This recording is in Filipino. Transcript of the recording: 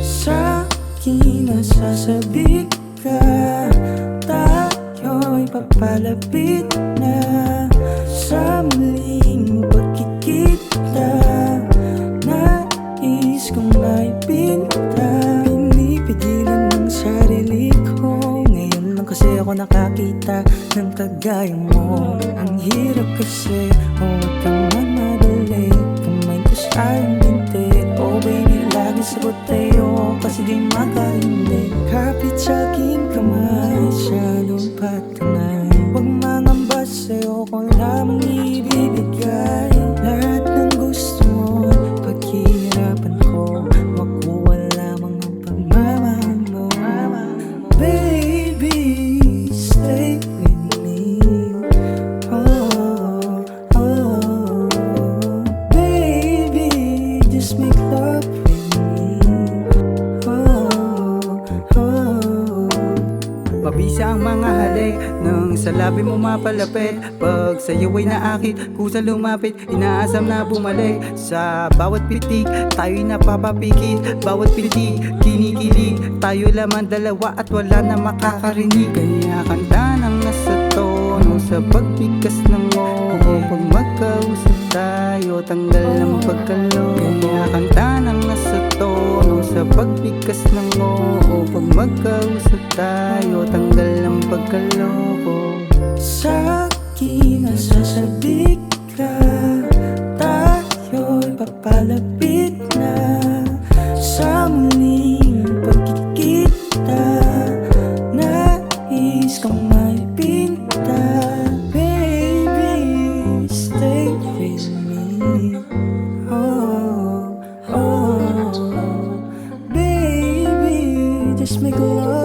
Sa'kin nasasabi ka, tayo'y papalapit na sa muling pagkikita. Nais kong maipinta, pinipigilan ng sarili ko. Ngayon lang kasi ako nakakita ng kagaya mo. Ang hirap kasi, huwag kang mamadali. Kamay ko sa iyong binti, oh baby, lagi sagot tayo kasi di makahindig. Kapit sa aking kamay, siyadong patunay. Huwag mangamba sa'yo kung lamang ibibigay lahat ng gusto mo. Paghihirapan ko, makuha lamang ang pagmamahal mo. Baby, stay with me. Oh, oh, baby, just make love with me. Oh, oh. Mabisa ang mga halik nang sa labi mo mapalapit. Pag sa'yo ay naakit, kusa lumapit, inaasam na bumalik. Sa bawat pitik, tayo'y napapapikit. Bawat pitik, kinikilig. Tayo lamang dalawa at wala na makakarinig. Kaya kanta ng nasa tono sa pagbigkas ng oo. Pag magkausap tayo, tanggal ang pagkalo. Kaya kanta ng nasa tono sa pagbigkas ng oo. Pag magkausap tayo, tanggal ang pagkaloko. Sa'kin nasasabi ka, tayo'y papalapit na sa muling pagkikita. Nais kong maipinta, baby, stay with me. Oh, oh, baby, just make love